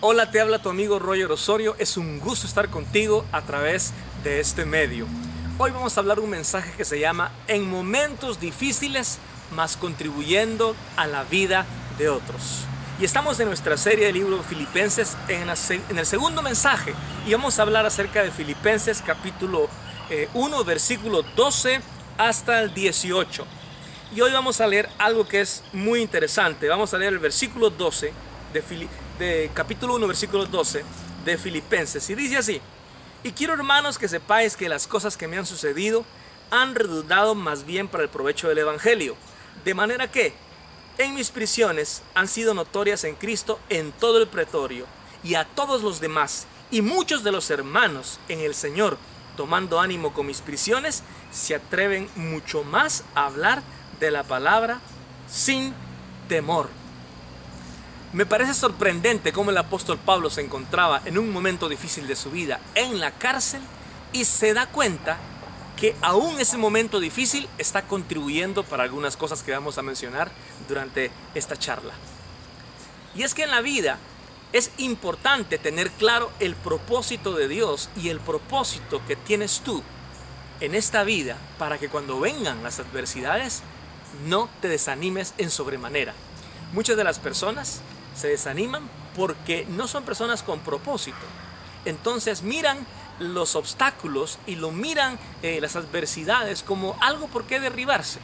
Hola, te habla tu amigo Roger Osorio. Es un gusto estar contigo a través de este medio. Hoy vamos a hablar un mensaje que se llama En momentos difíciles, mas contribuyendo a la vida de otros. Y estamos en nuestra serie del libro Filipenses en el segundo mensaje. Y vamos a hablar acerca de Filipenses capítulo 1, versículo 12 hasta el 18. Y hoy vamos a leer algo que es muy interesante. Vamos a leer el versículo 12 de capítulo 1, versículo 12 de Filipenses. Y dice así: y quiero, hermanos, que sepáis que las cosas que me han sucedido han redundado más bien para el provecho del Evangelio. De manera que en mis prisiones han sido notorias en Cristo en todo el pretorio y a todos los demás. Y muchos de los hermanos en el Señor, tomando ánimo con mis prisiones, se atreven mucho más a hablar de la palabra sin temor. Me parece sorprendente cómo el apóstol Pablo se encontraba en un momento difícil de su vida en la cárcel y se da cuenta que aún ese momento difícil está contribuyendo para algunas cosas que vamos a mencionar durante esta charla. Y es que en la vida es importante tener claro el propósito de Dios y el propósito que tienes tú en esta vida para que cuando vengan las adversidades no te desanimes en sobremanera. Muchas de las personas se desaniman porque no son personas con propósito. Entonces miran los obstáculos y lo miran las adversidades como algo por qué derribarse.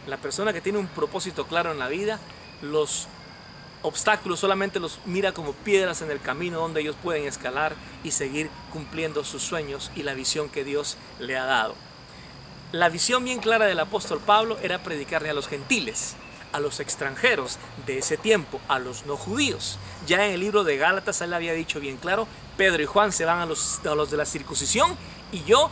La persona que tiene un propósito claro en la vida, los obstáculos solamente los mira como piedras en el camino donde ellos pueden escalar y seguir cumpliendo sus sueños y la visión que Dios le ha dado. La visión bien clara del apóstol Pablo era predicarle a los gentiles, a los extranjeros de ese tiempo, a los no judíos. Ya en el libro de Gálatas él había dicho bien claro: Pedro y Juan se van a los de la circuncisión y yo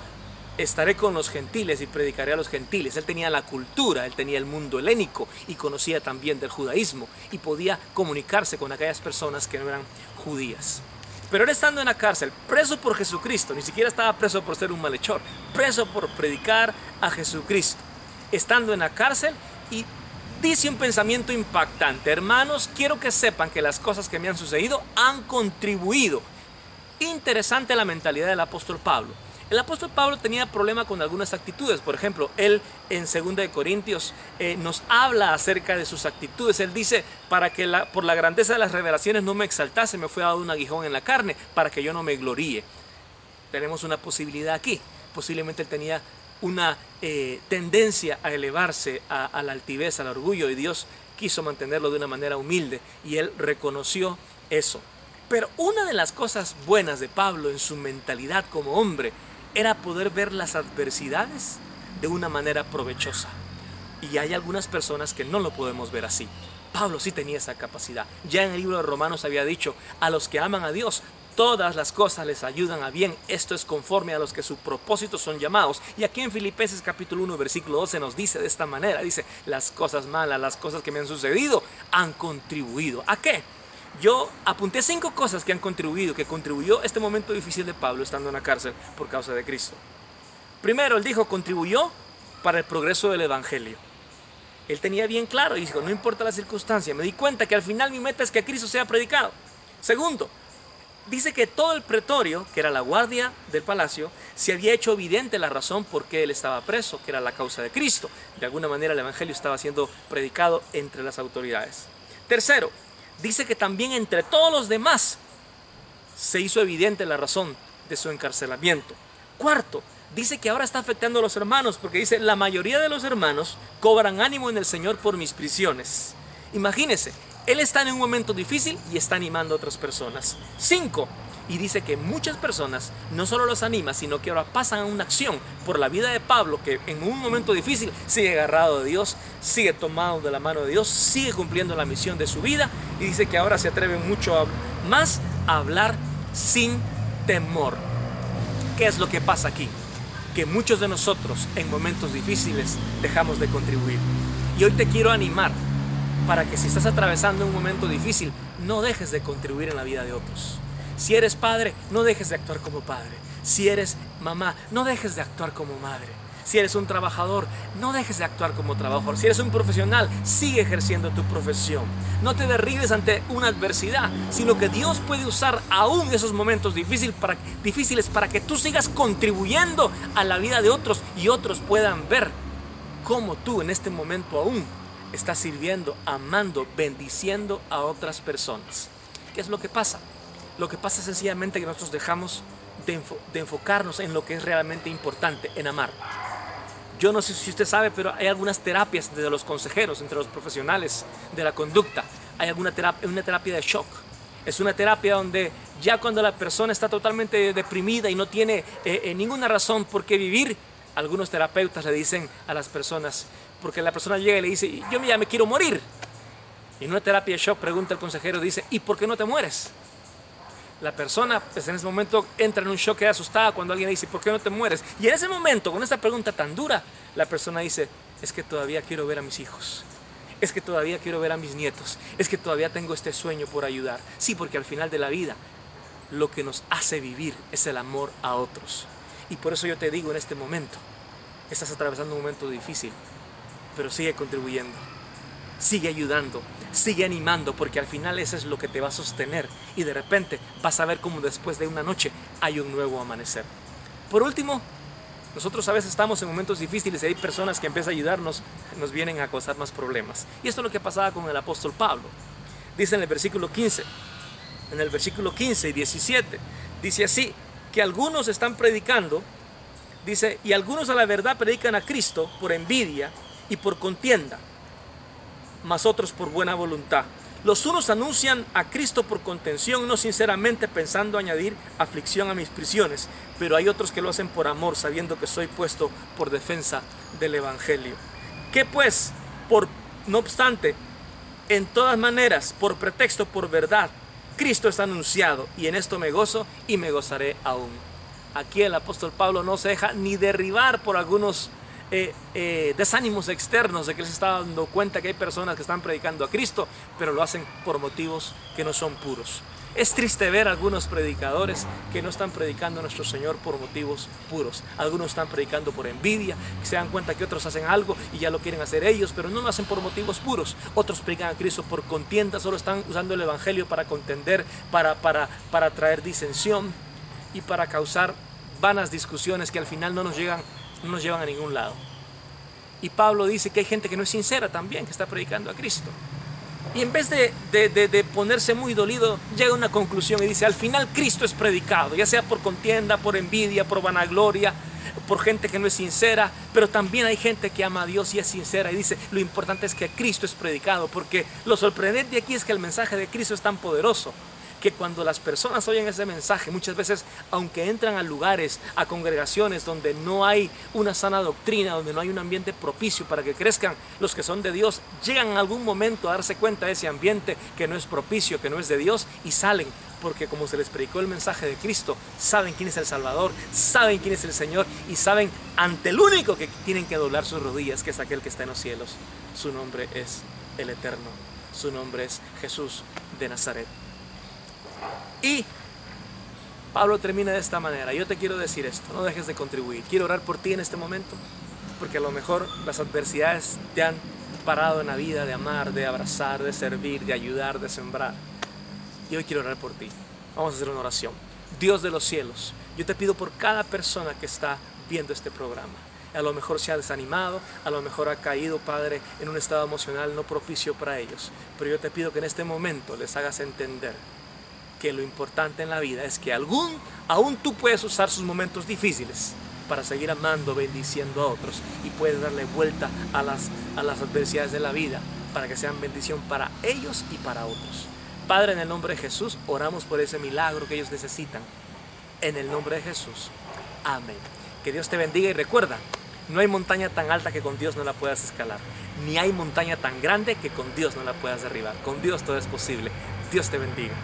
estaré con los gentiles y predicaré a los gentiles. Él tenía la cultura, él tenía el mundo helénico y conocía también del judaísmo y podía comunicarse con aquellas personas que no eran judías. Pero él, estando en la cárcel, preso por Jesucristo, ni siquiera estaba preso por ser un malhechor, preso por predicar a Jesucristo, estando en la cárcel, y dice un pensamiento impactante: hermanos, quiero que sepan que las cosas que me han sucedido han contribuido. Interesante la mentalidad del apóstol Pablo. El apóstol Pablo tenía problema con algunas actitudes. Por ejemplo, él en 2 de Corintios nos habla acerca de sus actitudes. Él dice: para que por la grandeza de las revelaciones no me exaltase, me fue dado un aguijón en la carne, para que yo no me gloríe. Tenemos una posibilidad aquí. Posiblemente él tenía una tendencia a elevarse a la altivez, al orgullo, y Dios quiso mantenerlo de una manera humilde y él reconoció eso. Pero una de las cosas buenas de Pablo en su mentalidad como hombre era poder ver las adversidades de una manera provechosa. Y hay algunas personas que no lo podemos ver así. Pablo sí tenía esa capacidad. Ya en el libro de Romanos había dicho: a los que aman a Dios, todas las cosas les ayudan a bien. Esto es conforme a los que su propósito son llamados. Y aquí en Filipenses capítulo 1, versículo 12 nos dice de esta manera: dice, las cosas malas, las cosas que me han sucedido, han contribuido. ¿A qué? Yo apunté 5 cosas que han contribuido, que contribuyó este momento difícil de Pablo estando en la cárcel por causa de Cristo. Primero, él dijo: contribuyó para el progreso del Evangelio. Él tenía bien claro y dijo: no importa la circunstancia, me di cuenta que al final mi meta es que Cristo sea predicado. Segundo, dice que todo el pretorio, que era la guardia del palacio, se había hecho evidente la razón por qué él estaba preso, que era la causa de Cristo. De alguna manera el Evangelio estaba siendo predicado entre las autoridades. Tercero, dice que también entre todos los demás se hizo evidente la razón de su encarcelamiento. Cuarto, dice que ahora está afectando a los hermanos, porque dice: la mayoría de los hermanos cobran ánimo en el Señor por mis prisiones. Imagínense, él está en un momento difícil y está animando a otras personas. 5. Y dice que muchas personas no solo los anima, sino que ahora pasan a una acción por la vida de Pablo, que en un momento difícil sigue agarrado de Dios, sigue tomado de la mano de Dios, sigue cumpliendo la misión de su vida, y dice que ahora se atreve mucho más a hablar sin temor. ¿Qué es lo que pasa aquí? Que muchos de nosotros en momentos difíciles dejamos de contribuir. Y hoy te quiero animar para que, si estás atravesando un momento difícil, no dejes de contribuir en la vida de otros. Si eres padre, no dejes de actuar como padre. Si eres mamá, no dejes de actuar como madre. Si eres un trabajador, no dejes de actuar como trabajador. Si eres un profesional, sigue ejerciendo tu profesión. No te derribes ante una adversidad, sino que Dios puede usar aún esos momentos difíciles para que tú sigas contribuyendo a la vida de otros y otros puedan ver cómo tú en este momento aún estás sirviendo, amando, bendiciendo a otras personas. ¿Qué es lo que pasa? Lo que pasa es sencillamente que nosotros dejamos de enfocarnos en lo que es realmente importante, en amar. Yo no sé si usted sabe, pero hay algunas terapias de los consejeros, entre los profesionales de la conducta. Hay una terapia de shock. Es una terapia donde ya cuando la persona está totalmente deprimida y no tiene ninguna razón por qué vivir, algunos terapeutas le dicen a las personas, porque la persona llega y le dice, yo ya me quiero morir. Y en una terapia de shock pregunta el consejero, dice, ¿y por qué no te mueres? La persona pues, en ese momento entra en un shock, queda asustada cuando alguien le dice, ¿por qué no te mueres? Y en ese momento, con esta pregunta tan dura, la persona dice, es que todavía quiero ver a mis hijos. Es que todavía quiero ver a mis nietos. Es que todavía tengo este sueño por ayudar. Sí, porque al final de la vida, lo que nos hace vivir es el amor a otros. Y por eso yo te digo en este momento, estás atravesando un momento difícil, pero sigue contribuyendo. Sigue ayudando, sigue animando, porque al final eso es lo que te va a sostener y de repente vas a ver cómo después de una noche hay un nuevo amanecer. Por último, nosotros a veces estamos en momentos difíciles y hay personas que empiezan a ayudarnos, nos vienen a causar más problemas. Y esto es lo que pasaba con el apóstol Pablo. Dice en el versículo 15 y 17, dice así, que algunos están predicando, dice, y algunos a la verdad predican a Cristo por envidia y por contienda, mas otros por buena voluntad. Los unos anuncian a Cristo por contención, no sinceramente pensando añadir aflicción a mis prisiones, pero hay otros que lo hacen por amor, sabiendo que soy puesto por defensa del Evangelio. ¿Qué pues? No obstante, en todas maneras, por pretexto, por verdad, Cristo está anunciado, y en esto me gozo y me gozaré aún. Aquí el apóstol Pablo no se deja ni derribar por algunos desánimos externos de que él se está dando cuenta que hay personas que están predicando a Cristo, pero lo hacen por motivos que no son puros. Es triste ver a algunos predicadores que no están predicando a nuestro Señor por motivos puros. Algunos están predicando por envidia, que se dan cuenta que otros hacen algo y ya lo quieren hacer ellos, pero no lo hacen por motivos puros. Otros predican a Cristo por contienda, solo están usando el Evangelio para contender, para traer disensión y para causar vanas discusiones que al final no nos llevan a ningún lado. Y Pablo dice que hay gente que no es sincera también, que está predicando a Cristo. Y en vez de ponerse muy dolido, llega a una conclusión y dice, al final Cristo es predicado, ya sea por contienda, por envidia, por vanagloria, por gente que no es sincera, pero también hay gente que ama a Dios y es sincera y dice, lo importante es que Cristo es predicado, porque lo sorprendente aquí es que el mensaje de Cristo es tan poderoso, que cuando las personas oyen ese mensaje, muchas veces, aunque entran a lugares, a congregaciones donde no hay una sana doctrina, donde no hay un ambiente propicio para que crezcan los que son de Dios, llegan en algún momento a darse cuenta de ese ambiente que no es propicio, que no es de Dios, y salen, porque como se les predicó el mensaje de Cristo, saben quién es el Salvador, saben quién es el Señor, y saben ante el único que tienen que doblar sus rodillas, que es aquel que está en los cielos. Su nombre es el Eterno, su nombre es Jesús de Nazaret. Y Pablo termina de esta manera. Yo te quiero decir esto, no dejes de contribuir. Quiero orar por ti en este momento, porque a lo mejor las adversidades te han parado en la vida de amar, de abrazar, de servir, de ayudar, de sembrar. Y hoy quiero orar por ti. Vamos a hacer una oración. Dios de los cielos, yo te pido por cada persona que está viendo este programa. A lo mejor se ha desanimado, a lo mejor ha caído, Padre, en un estado emocional no propicio para ellos. Pero yo te pido que en este momento les hagas entender que lo importante en la vida es que aún tú puedes usar sus momentos difíciles para seguir amando, bendiciendo a otros, y puedes darle vuelta a las adversidades de la vida para que sean bendición para ellos y para otros. Padre, en el nombre de Jesús, oramos por ese milagro que ellos necesitan. En el nombre de Jesús. Amén. Que Dios te bendiga y recuerda, no hay montaña tan alta que con Dios no la puedas escalar, ni hay montaña tan grande que con Dios no la puedas derribar. Con Dios todo es posible. Dios te bendiga.